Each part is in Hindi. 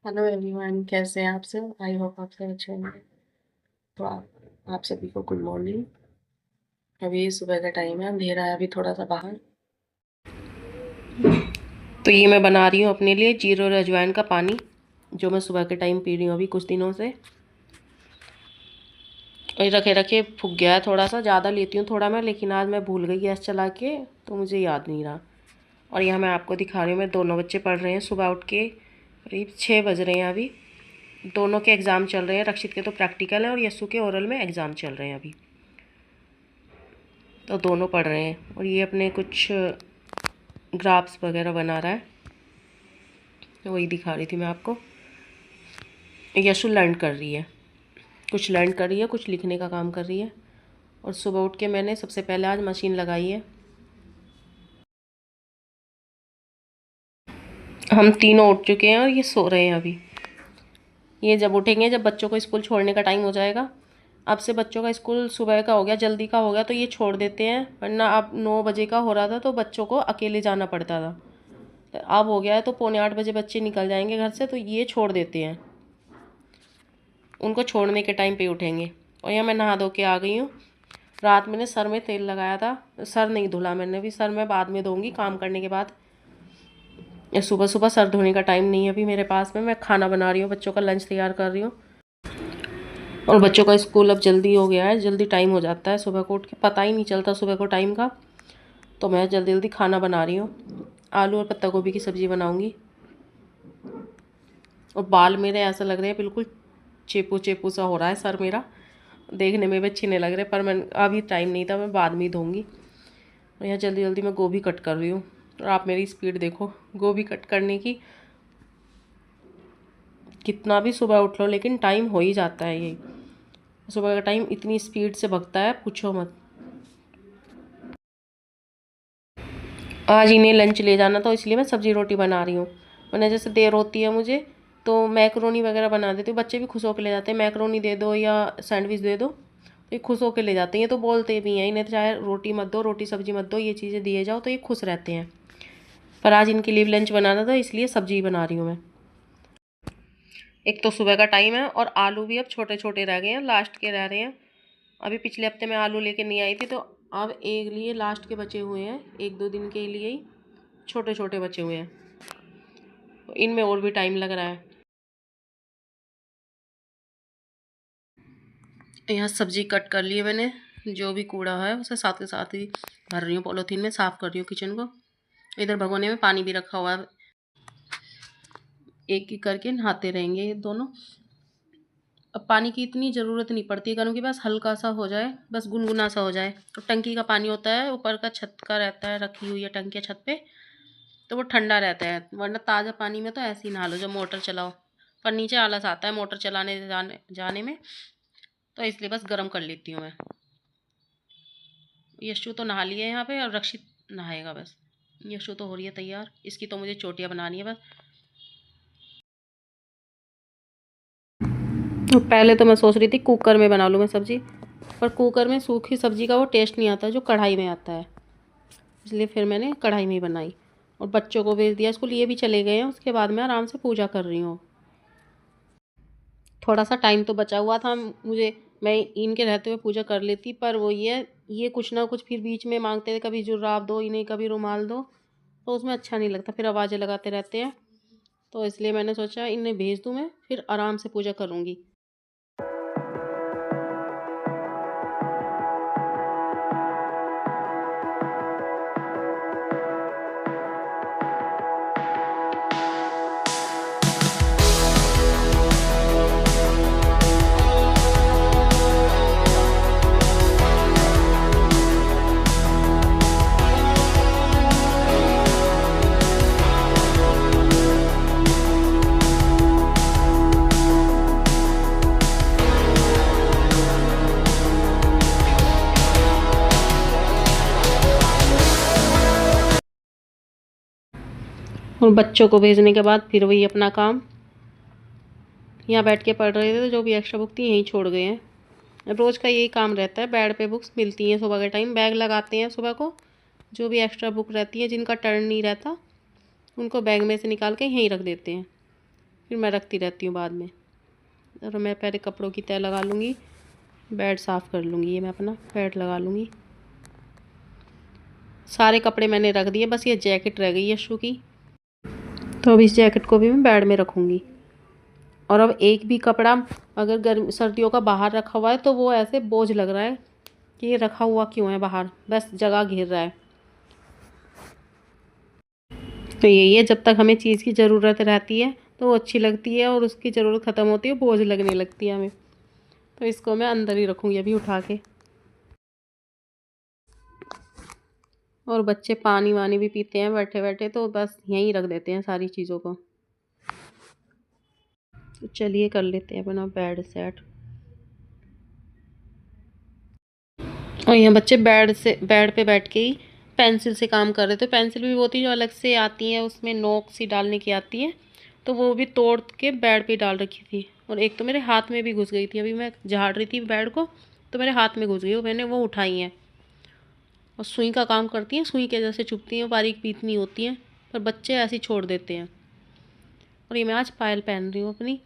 हेलो एवरीवन, कैसे हैं आप सब? आई होप आप सब अच्छे होंगे। तो आप सभी को गुड मॉर्निंग। अभी सुबह का टाइम है, अंधेरा है अभी थोड़ा सा बाहर। तो ये मैं बना रही हूँ अपने लिए जीरो और अजवाइन का पानी, जो मैं सुबह के टाइम पी रही हूँ अभी कुछ दिनों से। और ये रखे रखे फूक गया है, थोड़ा सा ज़्यादा लेती हूँ थोड़ा मैं, लेकिन आज मैं भूल गई गैस चला के, तो मुझे याद नहीं रहा। और यहाँ मैं आपको दिखा रही हूँ, मैं दोनों बच्चे पढ़ रहे हैं। सुबह उठ के करीब 6 बज रहे हैं अभी। दोनों के एग्ज़ाम चल रहे हैं, रक्षित के तो प्रैक्टिकल है और यस्सु के ओरल में एग्ज़ाम चल रहे हैं अभी। तो दोनों पढ़ रहे हैं और ये अपने कुछ ग्राफ्स वगैरह बना रहा है, तो वही दिखा रही थी मैं आपको। यशु लर्न कर रही है, कुछ लर्न कर रही है, कुछ लिखने का काम कर रही है। और सुबह उठ के मैंने सबसे पहले आज मशीन लगाई है। हम तीनों उठ चुके हैं और ये सो रहे हैं अभी। ये जब उठेंगे, जब बच्चों को स्कूल छोड़ने का टाइम हो जाएगा। अब से बच्चों का स्कूल सुबह का हो गया, जल्दी का हो गया, तो ये छोड़ देते हैं, वरना अब 9 बजे का हो रहा था तो बच्चों को अकेले जाना पड़ता था। तो अब हो गया है तो 7:45 बच्चे निकल जाएंगे घर से, तो ये छोड़ देते हैं। उनको छोड़ने के टाइम पे उठेंगे। और यहाँ मैं नहा धो के आ गई हूँ। रात मैंने सर में तेल लगाया था, सर नहीं धुला मैंने भी, सर मैं बाद में धोऊंगी काम करने के बाद। या सुबह सुबह सर धोने का टाइम नहीं है अभी मेरे पास में। मैं खाना बना रही हूँ, बच्चों का लंच तैयार कर रही हूँ। और बच्चों का स्कूल अब जल्दी हो गया है, जल्दी टाइम हो जाता है, सुबह को उठ के पता ही नहीं चलता सुबह को टाइम का। तो मैं जल्दी जल्दी खाना बना रही हूँ। आलू और पत्ता गोभी की सब्ज़ी बनाऊँगी। और बाल मेरे ऐसा लग रहे हैं बिल्कुल चेपू चेपू सा हो रहा है सर मेरा, देखने में भी अच्छे नहीं लग रहे, पर मैं अभी टाइम नहीं था, मैं बाद में ही धोऊंगी। और यहाँ जल्दी जल्दी मैं गोभी कट कर रही हूँ। और आप मेरी स्पीड देखो गोभी कट करने की। कितना भी सुबह उठ लो लेकिन टाइम हो ही जाता है। ये सुबह का टाइम इतनी स्पीड से भगता है, पूछो मत। आज इन्हें लंच ले जाना था, इसलिए मैं सब्ज़ी रोटी बना रही हूँ। वरना जैसे देर होती है मुझे तो मैकरोनी वगैरह बना देती हूँ, बच्चे भी खुश होकर ले जाते हैं। मैकरोनी दे दो या सैंडविच दे दो, तो ये खुश होकर ले जाते हैं। ये तो बोलते भी हैं, इन्हें चाहे रोटी मत दो, रोटी सब्जी मत दो, ये चीज़ें दिए जाओ तो ये खुश रहते हैं। पर आज इनके लिए लंच बनाना था, इसलिए सब्जी बना रही हूँ मैं। एक तो सुबह का टाइम है और आलू भी अब छोटे छोटे रह गए हैं, लास्ट के रह रहे हैं। अभी पिछले हफ्ते में आलू लेके नहीं आई थी, तो अब एक लिए लास्ट के बचे हुए हैं, 1-2 दिन के लिए ही छोटे छोटे बचे हुए हैं। तो इनमें और भी टाइम लग रहा है। यहाँ सब्जी कट कर ली है मैंने, जो भी कूड़ा है उसे साथ के साथ ही भर रही हूँ, पॉलीथीन में साफ़ कर रही हूँ किचन को। इधर भगोने में पानी भी रखा हुआ है, एक एक करके नहाते रहेंगे ये दोनों। अब पानी की इतनी ज़रूरत नहीं पड़ती है, कि बस हल्का सा हो जाए, बस गुनगुना सा हो जाए। तो टंकी का पानी होता है, ऊपर का छत का रहता है, रखी हुई है टंकी छत पे, तो वो ठंडा रहता है। वरना ताज़ा पानी में तो ऐसे ही नहा लो जब मोटर चलाओ। पर नीचे आलस आता है मोटर चलाने जाने में, तो इसलिए बस गर्म कर लेती हूँ मैं। यशु तो नहा लिया है यहाँ पे, और रक्षित नहाएगा बस। यशु तो हो रही है तैयार, इसकी तो मुझे चोटियाँ बनानी है बस। तो पहले तो मैं सोच रही थी कुकर में बना लूँ मैं सब्ज़ी, पर कुकर में सूखी सब्ज़ी का वो टेस्ट नहीं आता जो कढ़ाई में आता है, इसलिए फिर मैंने कढ़ाई में ही बनाई। और बच्चों को भेज दिया स्कूल, ये भी चले गए हैं। उसके बाद मैं आराम से पूजा कर रही हूँ। थोड़ा सा टाइम तो बचा हुआ था मुझे, मैं इनके रहते हुए पूजा कर लेती, पर वो ये कुछ ना कुछ फिर बीच में मांगते थे, कभी जुर्राब दो इन्हें, कभी रुमाल दो, तो उसमें अच्छा नहीं लगता, फिर आवाज़ें लगाते रहते हैं। तो इसलिए मैंने सोचा इन्हें भेज दूँ, मैं फिर आराम से पूजा करूँगी। और बच्चों को भेजने के बाद फिर वही अपना काम, यहाँ बैठ के पढ़ रहे थे, तो जो भी एक्स्ट्रा बुक थी यहीं छोड़ गए हैं। रोज़ का यही काम रहता है, बेड पे बुक्स मिलती हैं सुबह के टाइम, बैग लगाते हैं सुबह को। जो भी एक्स्ट्रा बुक रहती है जिनका टर्न नहीं रहता, उनको बैग में से निकाल के यहीं रख देते हैं। फिर मैं रखती रहती हूँ बाद में। और मैं पहले कपड़ों की तह लगा लूँगी, बेड साफ़ कर लूँगी। ये मैं अपना बेड लगा लूँगी। सारे कपड़े मैंने रख दिए, बस ये जैकेट रह गई है यशु की, तो अब इस जैकेट को भी मैं बेड में रखूँगी। और अब एक भी कपड़ा अगर गर्मी सर्दियों का बाहर रखा हुआ है तो वो ऐसे बोझ लग रहा है कि ये रखा हुआ क्यों है बाहर, बस जगह घेर रहा है। तो यही है, जब तक हमें चीज़ की ज़रूरत रहती है तो वो अच्छी लगती है, और उसकी ज़रूरत ख़त्म होती है बोझ लगने लगती है हमें। तो इसको मैं अंदर ही रखूँगी अभी उठा के। और बच्चे पानी वानी भी पीते हैं बैठे बैठे, तो बस यहीं रख देते हैं सारी चीज़ों को। तो चलिए कर लेते हैं अपना बेड सेट। और यहाँ बच्चे बेड पे बैठ के ही पेंसिल से काम कर रहे थे। पेंसिल भी वो थी जो अलग से आती है, उसमें नोक सी डालने की आती है, तो वो भी तोड़ के बेड पे डाल रखी थी। और एक तो मेरे हाथ में भी घुस गई थी, अभी मैं झाड़ रही थी बेड को तो मेरे हाथ में घुस गई, मैंने वो उठाई हैं। और सुई का काम करती हैं, सुई के जैसे चुभती हैं, बारीक पीतनी होती हैं, पर बच्चे ऐसे ही छोड़ देते हैं। और ये मैं आज पायल पहन रही हूँ अपनी।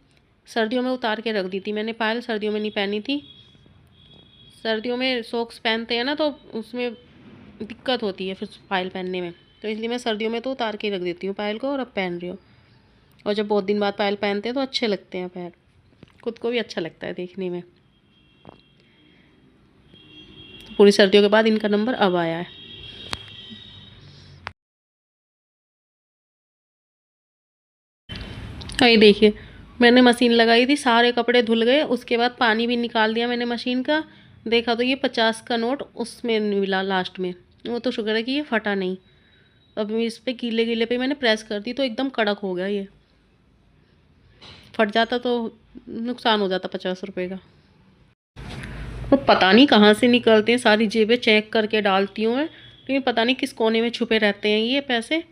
सर्दियों में उतार के रख दी थी मैंने पायल, सर्दियों में नहीं पहनी थी। सर्दियों में सॉक्स पहनते हैं ना तो उसमें दिक्कत होती है फिर पायल पहनने में, तो इसलिए मैं सर्दियों में तो उतार के रख देती हूँ पायल को, और अब पहन रही हूँ। और जब बहुत दिन बाद पायल पहनते हैं तो अच्छे लगते हैं पैर, खुद को भी अच्छा लगता है देखने में। तो पूरी सर्दियों के बाद इनका नंबर अब आया है। ये देखिए, मैंने मशीन लगाई थी, सारे कपड़े धुल गए, उसके बाद पानी भी निकाल दिया मैंने मशीन का। देखा तो ये 50 का नोट उसमें मिला लास्ट में। वो तो शुक्र है कि ये फटा नहीं। अब इस पे गीले गीले पे मैंने प्रेस कर दी तो एकदम कड़क हो गया। ये फट जाता तो नुकसान हो जाता 50 रुपये का। और पता नहीं कहाँ से निकलते हैं, सारी जेबें चेक करके डालती हूँ मैं, लेकिन पता नहीं किस कोने में छुपे रहते हैं ये पैसे,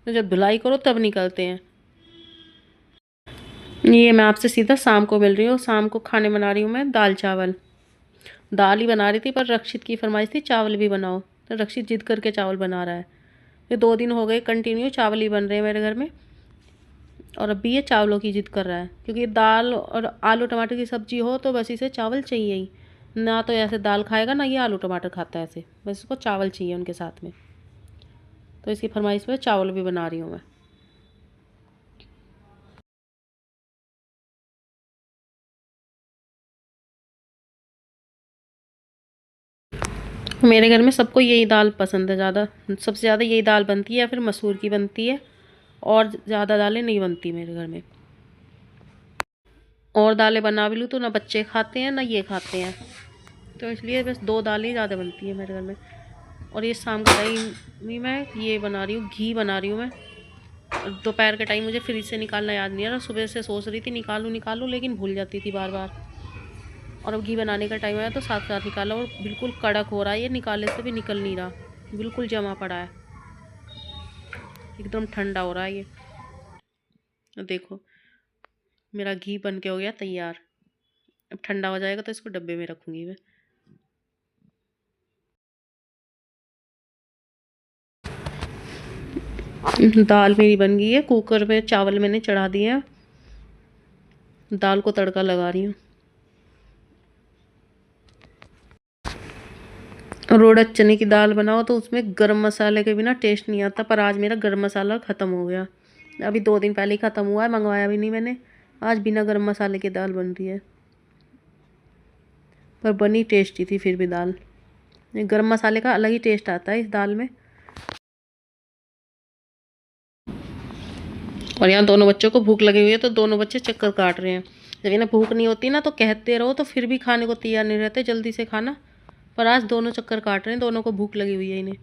तो जब धुलाई करो तब निकलते हैं। ये मैं आपसे सीधा शाम को मिल रही हूँ। शाम को खाने बना रही हूँ मैं दाल चावल। दाल ही बना रही थी पर रक्षित की फरमाइश थी चावल भी बनाओ, तो रक्षित जिद करके चावल बना रहा है। ये 2 दिन हो गए कंटिन्यू चावल ही बन रहे हैं मेरे घर में, और अभी ये चावलों की जिद कर रहा है, क्योंकि दाल और आलू टमाटर की सब्जी हो तो बस इसे चावल चाहिए ही। ना तो ऐसे दाल खाएगा ना ये आलू टमाटर खाता है ऐसे, बस इसको चावल चाहिए उनके साथ में। तो इसकी फरमाइश पर चावल भी बना रही हूँ मैं। मेरे घर में सबको यही दाल पसंद है ज़्यादा, सबसे ज़्यादा यही दाल बनती है, या फिर मसूर की बनती है, और ज़्यादा दालें नहीं बनती मेरे घर में। और दालें बना भी लूँ तो ना बच्चे खाते हैं ना ये खाते हैं, तो इसलिए बस 2 दालें ही ज़्यादा बनती है मेरे घर में। और ये शाम का टाइम भी मैं ये बना रही हूँ, घी बना रही हूँ मैं। और दोपहर के टाइम मुझे फ्रिज से निकालना याद नहीं आ रहा, सुबह से सोच रही थी निकालूँ निकालूँ, लेकिन भूल जाती थी बार बार। और अब घी बनाने का टाइम आया तो साथ साथ निकाला, और बिल्कुल कड़क हो रहा है, ये निकालने से भी निकल नहीं रहा, बिल्कुल जमा पड़ा है, एकदम ठंडा हो रहा है ये। देखो मेरा घी बन के हो गया तैयार। अब ठंडा हो जाएगा तो इसको डब्बे में रखूँगी मैं। दाल मेरी बन गई है, कुकर में चावल मैंने चढ़ा दिए हैं, दाल को तड़का लगा रही हूँ। रोड़द चने की दाल बनाओ तो उसमें गरम मसाले के बिना टेस्ट नहीं आता, पर आज मेरा गरम मसाला ख़त्म हो गया। अभी 2 दिन पहले ही ख़त्म हुआ है, मंगवाया भी नहीं मैंने। आज बिना गरम मसाले की दाल बन रही है, पर बनी टेस्टी थी फिर भी दाल। गरम मसाले का अलग ही टेस्ट आता है इस दाल में। और यहाँ दोनों बच्चों को भूख लगी हुई है, तो दोनों बच्चे चक्कर काट रहे हैं। जब इन्हें भूख नहीं होती ना तो कहते रहो तो फिर भी खाने को तैयार नहीं रहते जल्दी से खाना, पर आज दोनों चक्कर काट रहे हैं, दोनों को भूख लगी हुई है इन्हें।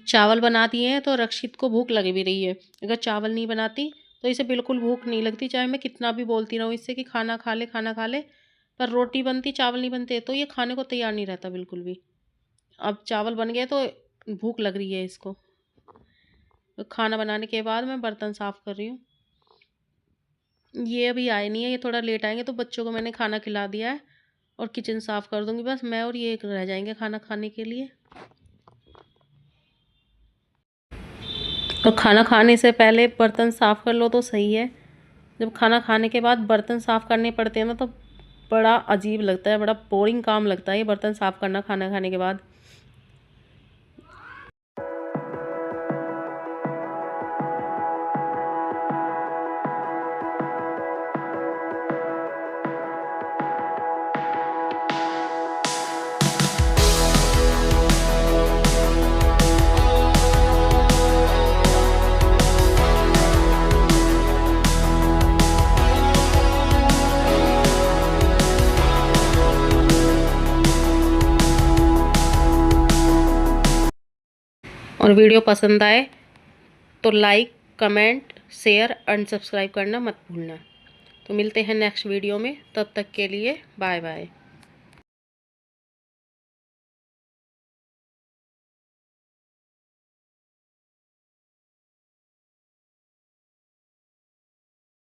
चावल बना दिए हैं तो रक्षित को भूख लगी भी रही है। अगर चावल नहीं बनाती तो इसे बिल्कुल भूख नहीं लगती, चाहे मैं कितना भी बोलती रहूँ इससे कि खाना खा ले खाना खा ले, पर रोटी बनती चावल नहीं बनते तो ये खाने को तैयार नहीं रहता बिल्कुल भी। अब चावल बन गए तो भूख लग रही है इसको। तो खाना बनाने के बाद मैं बर्तन साफ़ कर रही हूँ। ये अभी आए नहीं है, ये थोड़ा लेट आएंगे, तो बच्चों को मैंने खाना खिला दिया है और किचन साफ़ कर दूँगी, बस मैं और ये रह जाएंगे खाना खाने के लिए। तो खाना खाने से पहले बर्तन साफ़ कर लो तो सही है। जब खाना खाने के बाद बर्तन साफ़ करने पड़ते हैं ना तो बड़ा अजीब लगता है, बड़ा बोरिंग काम लगता है ये बर्तन साफ़ करना खाना खाने के बाद। और वीडियो पसंद आए तो like, comment, share and subscribe करना मत भूलना। तो मिलते हैं नेक्स्ट वीडियो में, तब तक के लिए बाय बाय।